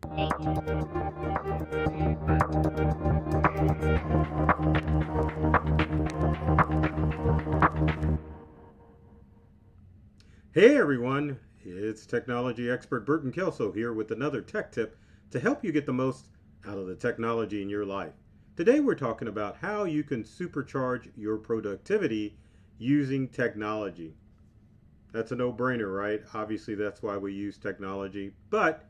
Hey everyone, it's technology expert Burton Kelso here with another tech tip to help you get the most out of the technology in your life. Today we're talking about how you can supercharge your productivity using technology. That's a no-brainer, right? Obviously that's why we use technology, but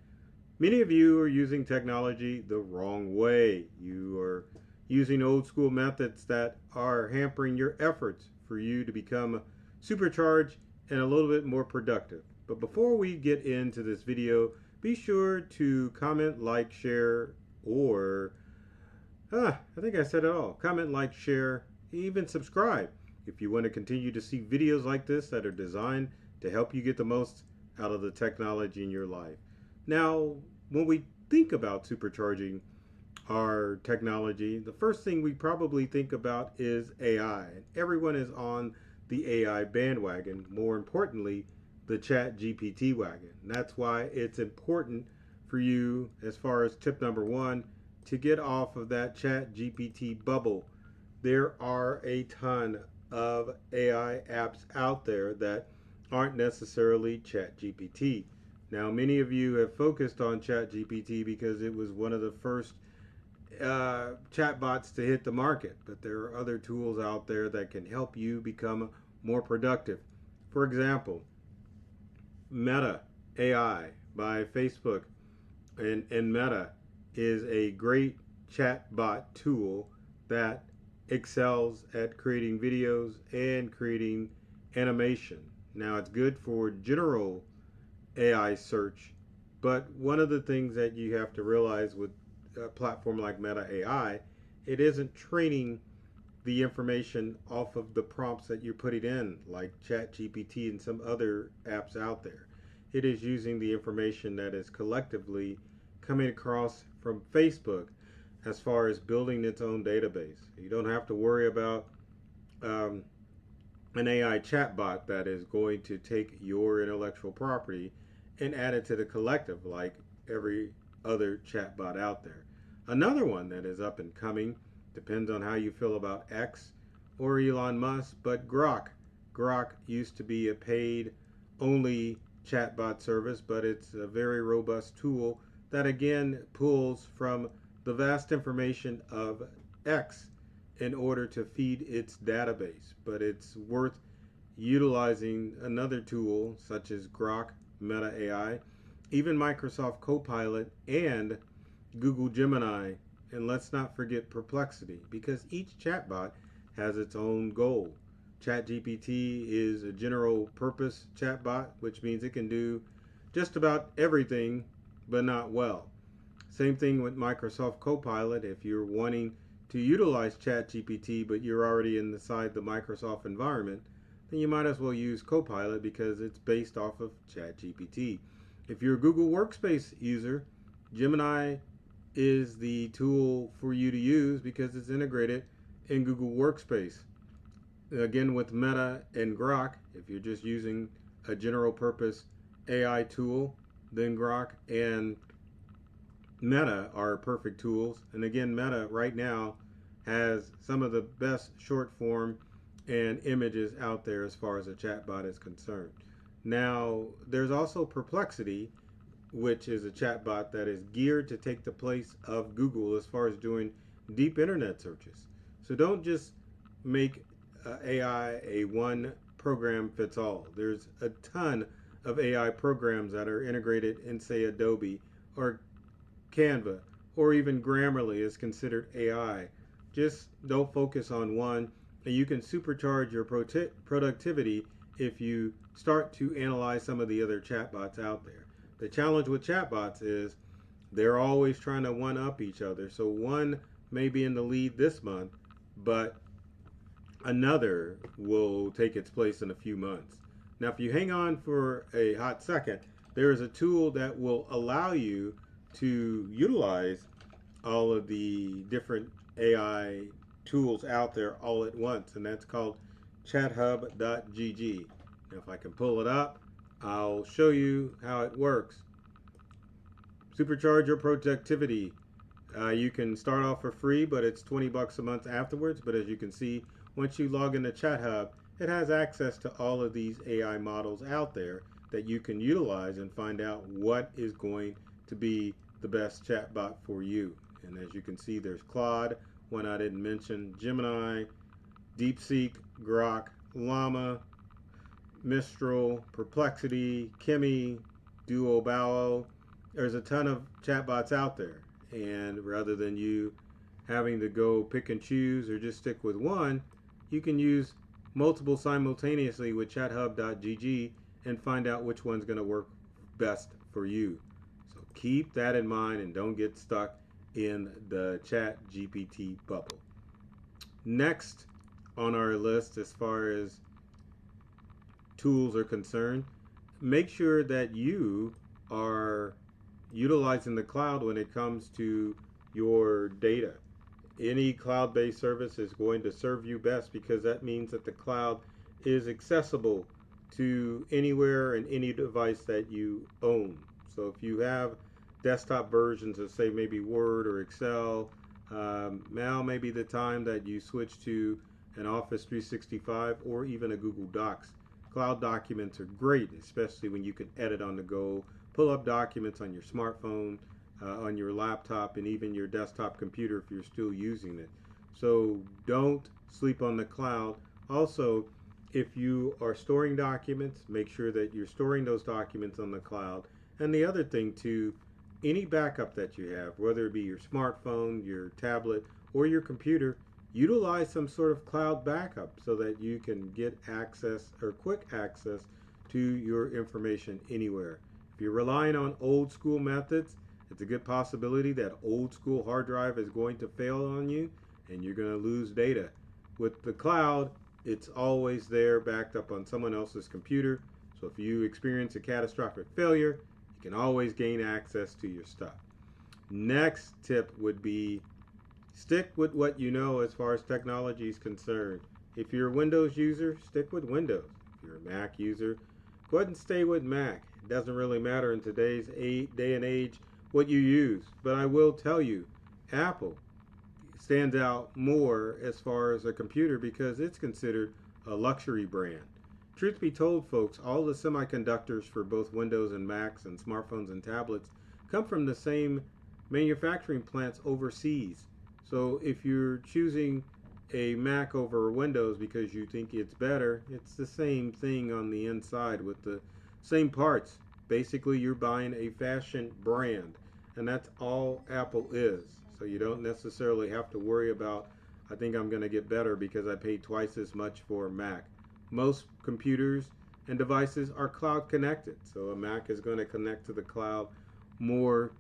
many of you are using technology the wrong way. You are using old school methods that are hampering your efforts for you to become supercharged and a little bit more productive. But before we get into this video, be sure to comment, like, share, or I think I said it all. Comment, like, share, even subscribe if you want to continue to see videos like this that are designed to help you get the most out of the technology in your life. Now, when we think about supercharging our technology, the first thing we probably think about is AI. Everyone is on the AI bandwagon, more importantly, the Chat GPT wagon. And that's why it's important for you, as far as tip number one, to get off of that Chat GPT bubble. There are a ton of AI apps out there that aren't necessarily Chat GPT. Now, many of you have focused on Chat GPT because it was one of the first chatbots to hit the market, but there are other tools out there that can help you become more productive. For example, Meta AI by Facebook and Meta is a great chatbot tool that excels at creating videos and creating animation. Now, it's good for general AI search, but one of the things that you have to realize with a platform like Meta AI, it isn't training the information off of the prompts that you're putting in, like ChatGPT and some other apps out there. It is using the information that is collectively coming across from Facebook as far as building its own database. You don't have to worry about an AI chatbot that is going to take your intellectual property and add it to the collective like every other chatbot out there. Another one that is up and coming, depends on how you feel about X or Elon Musk, but Grok. Grok used to be a paid only chatbot service, but it's a very robust tool that again pulls from the vast information of X in order to feed its database. But it's worth utilizing another tool such as Grok, Meta AI, even Microsoft Copilot, and Google Gemini, and let's not forget Perplexity, because each chatbot has its own goal. ChatGPT is a general purpose chatbot, which means it can do just about everything, but not well. Same thing with Microsoft Copilot. If you're wanting to utilize ChatGPT, but you're already inside the Microsoft environment, then you might as well use Copilot because it's based off of ChatGPT. If you're a Google Workspace user, Gemini is the tool for you to use because it's integrated in Google Workspace. Again, with Meta and Grok, if you're just using a general purpose AI tool, then Grok and Meta are perfect tools. And again, Meta right now has some of the best short form and images out there as far as a chatbot is concerned. Now, there's also Perplexity, which is a chatbot that is geared to take the place of Google as far as doing deep internet searches. So don't just make AI a one program fits all. There's a ton of AI programs that are integrated in, say, Adobe or Canva, or even Grammarly is considered AI. Just don't focus on one, and you can supercharge your productivity if you start to analyze some of the other chatbots out there. The challenge with chatbots is they're always trying to one up each other. So one may be in the lead this month, but another will take its place in a few months. Now, if you hang on for a hot second, there is a tool that will allow you to utilize all of the different AI tools out there all at once, and that's called chathub.gg. Now, if I can pull it up, I'll show you how it works. Supercharge your productivity. You can start off for free, but it's 20 bucks a month afterwards. But as you can see, once you log into Chat Hub, it has access to all of these AI models out there that you can utilize and find out what is going to be the best chatbot for you. And as you can see, there's Claude, one I didn't mention, Gemini, DeepSeek, Grok, Llama, Mistral, Perplexity, Kimi, Duo. There's a ton of chatbots out there. And rather than you having to go pick and choose or just stick with one, you can use multiple simultaneously with chathub.gg and find out which one's going to work best for you. So keep that in mind and don't get stuck in the Chat GPT bubble. Next on our list, as far as tools are concerned, make sure that you are utilizing the cloud when it comes to your data. Any cloud-based service is going to serve you best because that means that the cloud is accessible to anywhere and any device that you own. So if you have desktop versions of, say, maybe Word or Excel, now may be the time that you switch to an Office 365 or even a Google Docs. Cloud documents are great, especially when you can edit on the go, pull up documents on your smartphone, on your laptop, and even your desktop computer if you're still using it. So don't sleep on the cloud. Also, if you are storing documents, make sure that you're storing those documents on the cloud. And the other thing too, any backup that you have, whether it be your smartphone, your tablet, or your computer, utilize some sort of cloud backup so that you can get access or quick access to your information anywhere. If you're relying on old school methods, it's a good possibility that old school hard drive is going to fail on you and you're going to lose data. With the cloud, it's always there backed up on someone else's computer. So if you experience a catastrophic failure, you can always gain access to your stuff. Next tip would be stick with what you know as far as technology is concerned. If you're a Windows user, stick with Windows. If you're a Mac user, go ahead and stay with Mac. It doesn't really matter in today's day and age what you use. But I will tell you, Apple stands out more as far as a computer because it's considered a luxury brand. Truth be told, folks, all the semiconductors for both Windows and Macs and smartphones and tablets come from the same manufacturing plants overseas. So if you're choosing a Mac over Windows because you think it's better, it's the same thing on the inside with the same parts. Basically, you're buying a fashion brand, and that's all Apple is. So you don't necessarily have to worry about, I think I'm going to get better because I paid twice as much for a Mac. Most computers and devices are cloud connected, so a Mac is going to connect to the cloud more,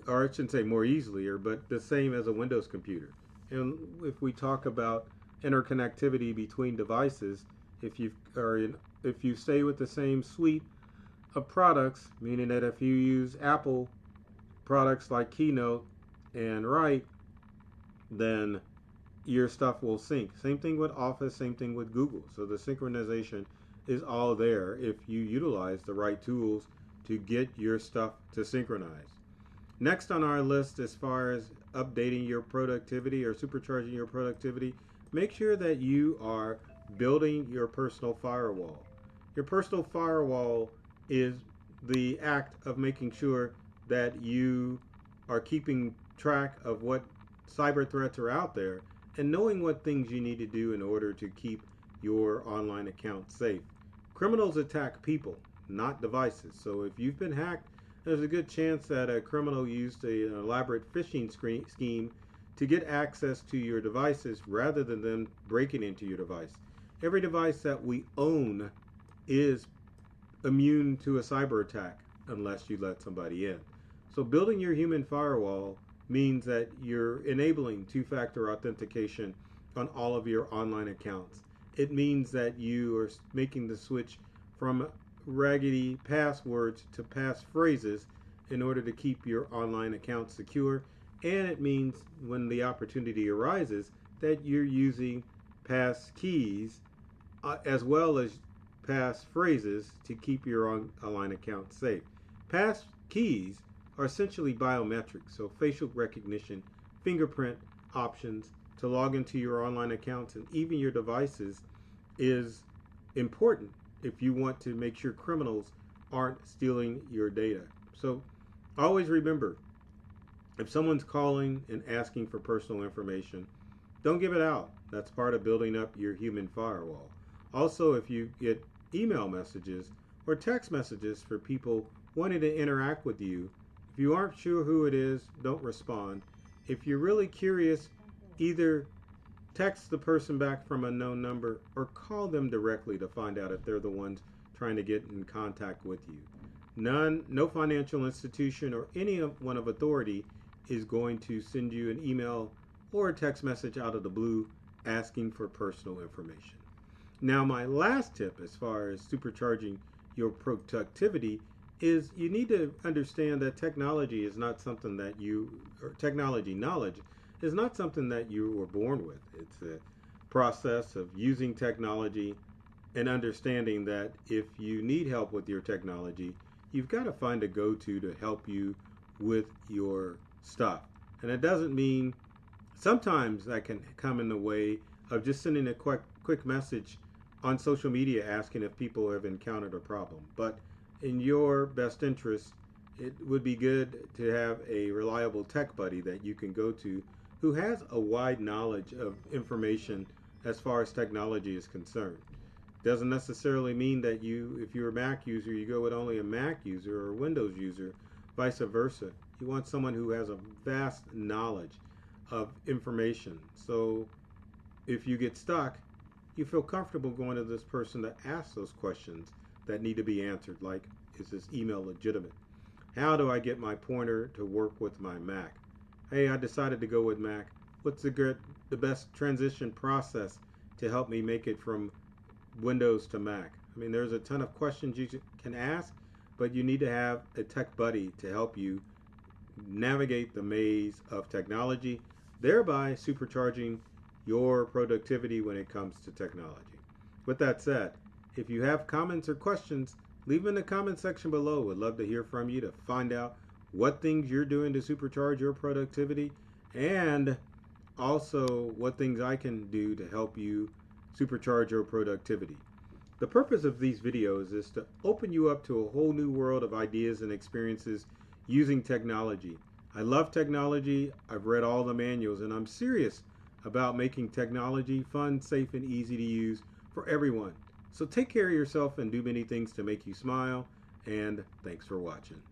or I shouldn't say more easily, but the same as a Windows computer. And if we talk about interconnectivity between devices, if you stay with the same suite of products, meaning that if you use Apple products like Keynote and Write, then your stuff will sync. Same thing with Office, same thing with Google. So the synchronization is all there if you utilize the right tools to get your stuff to synchronize. Next on our list, as far as updating your productivity or supercharging your productivity, make sure that you are building your personal firewall. Your personal firewall is the act of making sure that you are keeping track of what cyber threats are out there and knowing what things you need to do in order to keep your online account safe. Criminals attack people, not devices. So if you've been hacked, there's a good chance that a criminal used an elaborate phishing scheme to get access to your devices rather than them breaking into your device. Every device that we own is immune to a cyber attack unless you let somebody in. So building your human firewall means that you're enabling two-factor authentication on all of your online accounts. It means that you are making the switch from raggedy passwords to passphrases in order to keep your online account secure. And it means when the opportunity arises that you're using pass keys as well as pass phrases to keep your online account safe. Pass keys are essentially biometrics, so facial recognition, fingerprint options to log into your online accounts and even your devices is important if you want to make sure criminals aren't stealing your data. So always remember, if someone's calling and asking for personal information, don't give it out. That's part of building up your human firewall. Also, if you get email messages or text messages for people wanting to interact with you, if you aren't sure who it is, don't respond. If you're really curious, either text the person back from a known number or call them directly to find out if they're the ones trying to get in contact with you. No financial institution or anyone of authority is going to send you an email or a text message out of the blue asking for personal information. Now, my last tip as far as supercharging your productivity is you need to understand that technology is not something that technology knowledge is not something that you were born with. It's a process of using technology and understanding that if you need help with your technology, you've got to find a go-to to help you with your stuff. And it doesn't mean, sometimes that can come in the way of just sending a quick message on social media asking if people have encountered a problem. But in your best interest, it would be good to have a reliable tech buddy that you can go to who has a wide knowledge of information as far as technology is concerned. Doesn't necessarily mean that if you're a Mac user, you go with only a Mac user or a Windows user, vice versa. You want someone who has a vast knowledge of information. So if you get stuck, you feel comfortable going to this person that asks those questions that need to be answered, like, is this email legitimate? How do I get my pointer to work with my Mac? Hey, I decided to go with Mac. What's the best transition process to help me make it from Windows to Mac? I mean, there's a ton of questions you can ask, but you need to have a tech buddy to help you navigate the maze of technology, thereby supercharging your productivity when it comes to technology. With that said, if you have comments or questions, leave them in the comment section below. Would love to hear from you to find out what things you're doing to supercharge your productivity, and also what things I can do to help you supercharge your productivity. The purpose of these videos is to open you up to a whole new world of ideas and experiences using technology. I love technology. I've read all the manuals, and I'm serious about making technology fun, safe, and easy to use for everyone. So take care of yourself and do many things to make you smile, and thanks for watching.